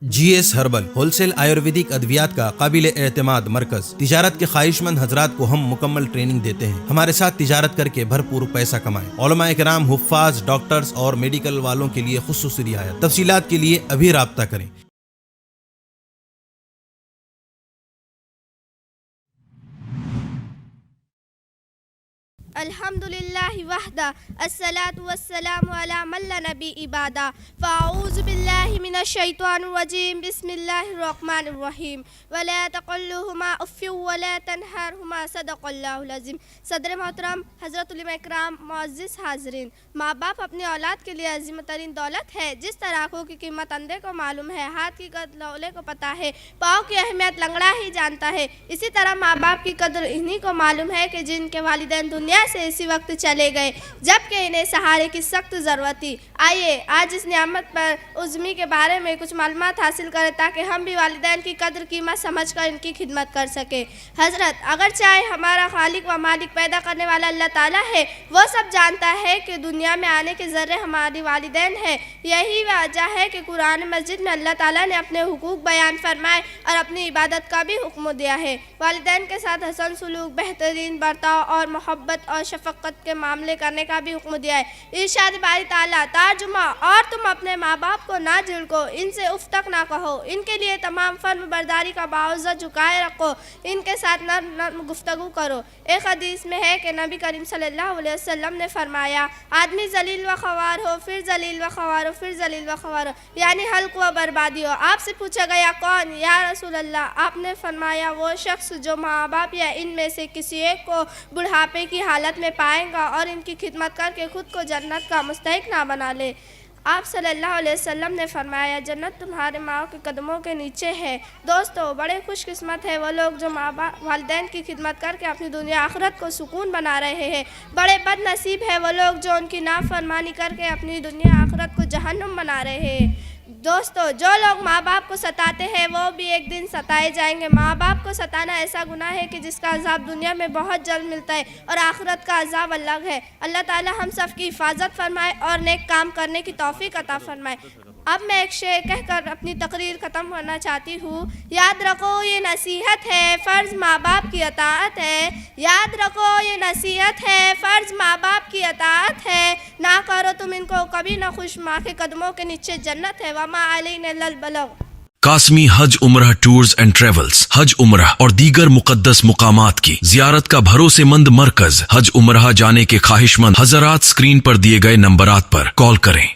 جی S herbal wholesale Ayurvedic ادویات کا قابل اعتماد مرکز۔ تجارت کے خواہش مند حضرات کو ہم مکمل ٹریننگ دیتے ہیں۔ ہمارے ساتھ تجارت کر کے بھرپور پیسہ کمائیں۔ علماء کرام، حفاظ، ڈاکٹرز اور میڈیکل والوں کے لیے خصوصی رعایت۔ تفصیلات کے لیے ابھی رابطہ کریں۔ الحمدللہ وحدہ الصلاة والسلام علی من لا نبی بعدہ فاعوذ باللہ من الشیطان الرجیم بسم اللہ الرحمن الرحیم ولا تقل لهما اف ولا تنہرهما صدق اللہ العظیم۔ صدر محترم، حضرت علماء اکرام، معزز حاضرین، ماں باپ اپنی اولاد کے لیے عظیم ترین دولت ہے۔ جس طرح آنکھوں کی قیمت اندھے کو معلوم ہے، ہاتھ کی قدر لولے کو پتہ ہے، پاؤں کی اہمیت لنگڑا ہی جانتا ہے، اسی طرح ماں باپ کی قدر انہی کو معلوم ہے کہ جن کے والدین دنیا سے اسی وقت چلے گئے جبکہ انہیں سہارے کی سخت ضرورت تھی۔ آئیے آج اس نعمت پر عظمی کے بارے میں کچھ معلومات حاصل کریں تاکہ ہم بھی والدین کی قدر قیمت سمجھ کر ان کی خدمت کر سکیں۔ حضرت، اگر چاہے ہمارا خالق و مالک پیدا کرنے والا اللہ تعالیٰ ہے، وہ سب جانتا ہے کہ دنیا میں آنے کے ذریعے ہماری والدین ہیں۔ یہی وجہ ہے کہ قرآن مجید میں اللہ تعالیٰ نے اپنے حقوق بیان فرمائے اور اپنی عبادت کا بھی حکم دیا ہے۔ والدین کے ساتھ حسن سلوک، بہترین برتاؤ اور محبت اور شفقت کے معاملے کرنے کا بھی حکم دیا ہے۔ ارشاد باری تعالیٰ ترجمہ: اور تم اپنے ماں باپ کو نہ جھڑکو، ان سے اف تک نہ کہو، ان کے لیے تمام فرم برداری کا باوزہ جھکائے رکھو، ان کے ساتھ نرم گفتگو کرو۔ ایک حدیث میں ہے کہ نبی کریم صلی اللہ علیہ وسلم نے فرمایا، آدمی ذلیل و خوار ہو، پھر ذلیل و خوار ہو، پھر ذلیل و خوار ہو، یعنی ہلاک و بربادی ہو۔ آپ سے پوچھا گیا، کون یا رسول اللہ؟ آپ نے فرمایا، وہ شخص جو ماں باپ یا ان میں سے کسی ایک کو بڑھاپے کی حالت میں پائے گا اور ان کی خدمت کر کے خود کو جنت کا مستحق نہ بنا لے۔ آپ صلی اللہ علیہ وسلم نے فرمایا، جنت تمہارے ماں کے قدموں کے نیچے ہے۔ دوستو، بڑے خوش قسمت ہے وہ لوگ جو ماں باپ والدین کی خدمت کر کے اپنی دنیا آخرت کو سکون بنا رہے ہیں۔ بڑے بد نصیب ہے وہ لوگ جو ان کی نافرمانی کر کے اپنی دنیا آخرت کو جہنم بنا رہے ہیں۔ دوستو، جو لوگ ماں باپ کو ستاتے ہیں وہ بھی ایک دن ستائے جائیں گے۔ ماں باپ کو ستانا ایسا گناہ ہے کہ جس کا عذاب دنیا میں بہت جلد ملتا ہے اور آخرت کا عذاب الگ ہے۔ اللہ تعالی ہم سب کی حفاظت فرمائے اور نیک کام کرنے کی توفیق عطا فرمائے۔ اب میں ایک شعر کہہ کر اپنی تقریر ختم کرنا چاہتی ہوں۔ یاد رکھو یہ نصیحت ہے، فرض ماں باپ کی اطاعت ہے۔ یاد رکھو یہ نصیحت ہے، فرض ماں باپ کی اطاعت ہے۔ نہ کرو تم ان کو کبھی نہ خوش، ماں کے قدموں کے نیچے جنت ہے۔ وما علینا الا البلاغ۔ قاسمی حج عمرہ ٹورز اینڈ ٹریولز حج عمرہ اور دیگر مقدس مقامات کی زیارت کا بھروسے مند مرکز۔ حج عمرہ جانے کے خواہش مند حضرات اسکرین پر دیے گئے نمبرات پر کال کریں۔